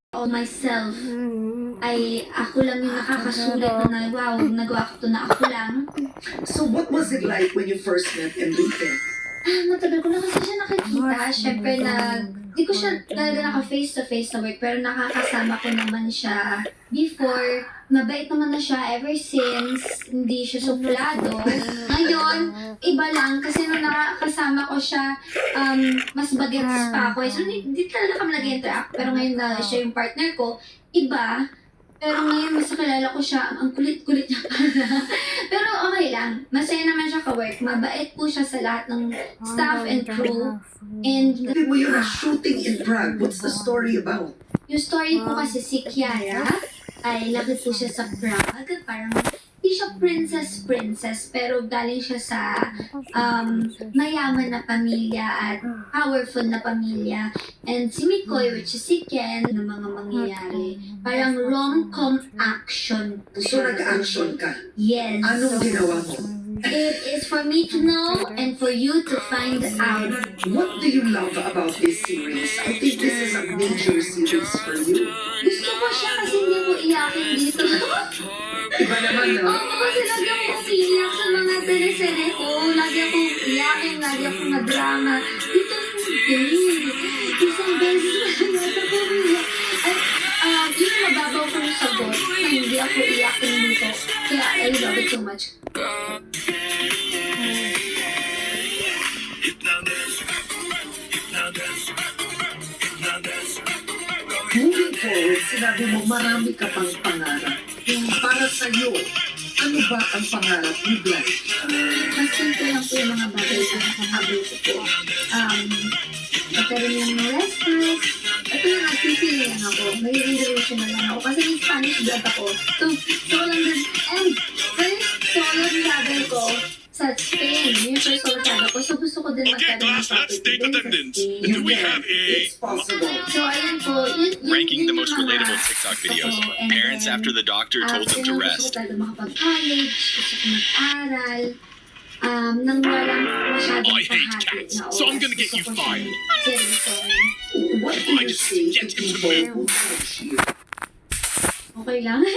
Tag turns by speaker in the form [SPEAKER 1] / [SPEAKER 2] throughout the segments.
[SPEAKER 1] all myself ay ako lang yung nakakasulit na wow, nagawa ko to na ako lang.
[SPEAKER 2] So what was it like when you first met Enrique?
[SPEAKER 1] Matagal ko na kasi siya nakikita. Siyempre, di ko siya talaga naka-face-to-face na work, pero nakakasama ko naman siya before. Mabait naman na siya ever since. Hindi siya suplado. Ngayon, iba lang kasi nung nakakasama ko siya, mas bagets pa ako. So, hindi talaga kami nag-interact. Pero ngayon na siya yung partner ko, iba. Pero ngayon, mas nakilala ko siya, ang kulit-kulit niya pala. Pero okay lang. Masaya naman siya ka-work. Mabait po siya sa lahat ng staff and crew. And
[SPEAKER 2] Sabi mo yun, a shooting in Prague. What's the story about?
[SPEAKER 1] yung story po kasi si Kiara, ay laki po siya sa Prague. Parang hindi siya princess, pero galing siya sa mayaman na pamilya at powerful na pamilya. And si Mikoy, which is si Ken, ng mga mangyayari. Parang rom-com action po
[SPEAKER 2] So
[SPEAKER 1] siya.
[SPEAKER 2] nag-action ka.
[SPEAKER 1] Yes.
[SPEAKER 2] Anong ginawa mo?
[SPEAKER 1] It is for me to know and for you to find out.
[SPEAKER 2] What do you love about this series? I think this is a major series for you.
[SPEAKER 1] Gusto ko siya kasi hindi ko iyakin dito.
[SPEAKER 2] Iba naman, no?
[SPEAKER 1] Oo, kasi lagi akong umiiyak sa mga teleserye ko. Lagi akong iyakin, lagi akong na-drama. Dito hindi. Isang beses na nasa ko umiiyak. At yun ang mababaw ko yung sagot na hindi ako iyakin dito. Kaya I love it so much.
[SPEAKER 2] Moving forward, sinabi mo marami ka pang pangarap. Para sa'yo, ano ba ang pangarap ni Blanche?
[SPEAKER 1] Mas simple lang po yung mga bagay na nakahabol ko po. Magkaroon yung restaurants. Ito yung nagpipilihan ako. May reservation na lang ako. Kasi may Spanish blood ako. So lang din. And first solo travel ko sa Spain. Yung first solo travel ko. So gusto ko din
[SPEAKER 3] Okay,
[SPEAKER 1] magkaroon ng
[SPEAKER 3] class, let's
[SPEAKER 1] property
[SPEAKER 3] take
[SPEAKER 1] din sa
[SPEAKER 3] attendance.
[SPEAKER 1] Spain.
[SPEAKER 3] Do we have
[SPEAKER 2] It's
[SPEAKER 3] a
[SPEAKER 2] possible.
[SPEAKER 1] So ayan po.
[SPEAKER 3] ranking the most
[SPEAKER 1] yung mga
[SPEAKER 3] relatable TikTok
[SPEAKER 1] gusto
[SPEAKER 3] videos?
[SPEAKER 1] ko. And
[SPEAKER 3] Parents
[SPEAKER 1] then,
[SPEAKER 3] after the doctor told them to
[SPEAKER 1] Gusto ko
[SPEAKER 3] rest.
[SPEAKER 1] talaga makapag-college. Gusto ko mag-aral. Nang walang masyadong
[SPEAKER 3] I hate
[SPEAKER 1] pahati
[SPEAKER 3] cats,
[SPEAKER 1] na
[SPEAKER 3] so I'm
[SPEAKER 1] oras.
[SPEAKER 3] gonna get
[SPEAKER 1] Gusto
[SPEAKER 3] you
[SPEAKER 1] ko siyang
[SPEAKER 3] fired.
[SPEAKER 1] seryosohin.
[SPEAKER 2] What do
[SPEAKER 3] I
[SPEAKER 2] you
[SPEAKER 3] just
[SPEAKER 2] say to
[SPEAKER 3] get into
[SPEAKER 2] people
[SPEAKER 3] the
[SPEAKER 2] who judge you?
[SPEAKER 1] Okay lang.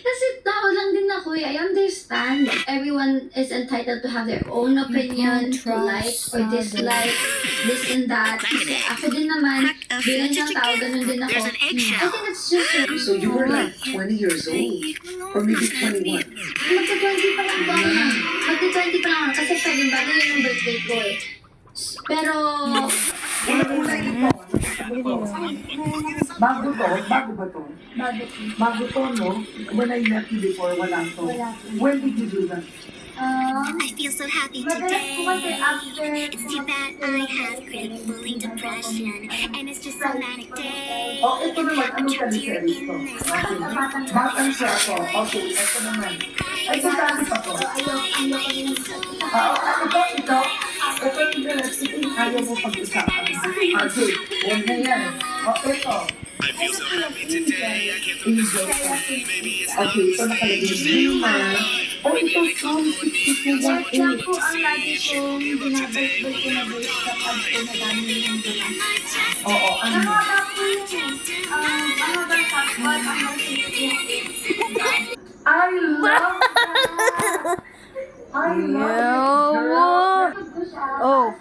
[SPEAKER 1] Kasi tao lang din ako eh. I understand. Everyone is entitled to have their own opinion, to like or dislike, this and that. Kasi ako din naman, bilang isang tao, ganun din ako. I think it's just
[SPEAKER 2] So you were like 20 years old, or maybe 21.
[SPEAKER 1] Magka-20 pa lang po ako. Magka-20 pa lang ako. Kasi pwedeng bago yun yung birthday ko eh. Pero,
[SPEAKER 2] Una-una ito. Bago ba to? Bago to, no? When I met you before, wala to.
[SPEAKER 1] Wala to.
[SPEAKER 2] When did you do that?
[SPEAKER 4] I feel so happy
[SPEAKER 1] madalas po kasi
[SPEAKER 4] today.
[SPEAKER 1] after,
[SPEAKER 4] It's too bad I have chronic bullying depression, and it's just a manic day.
[SPEAKER 2] Oh, ito naman. Anong
[SPEAKER 4] Trapped here
[SPEAKER 2] teleserye
[SPEAKER 4] in
[SPEAKER 2] ito?
[SPEAKER 4] this
[SPEAKER 2] Batang siya ako. Okay, ito naman. Ay, ito dati pa to. Ito. Ito yung ito yung ayaw mo pag-usapan. Okay, huwag na yan. Ito.
[SPEAKER 3] I feel so happy today. I can't
[SPEAKER 2] Angel. Okay, ito nakalagay. Zima. Oh, ito from 6218.
[SPEAKER 1] Yan po ang lagi kong binabalik ko na balik sa pag ko na dami yung doon.
[SPEAKER 2] Oo, ano?
[SPEAKER 1] Nakaka po yun. Ano ba sa pag ang
[SPEAKER 2] I love that! I love it, girl.
[SPEAKER 5] Oh,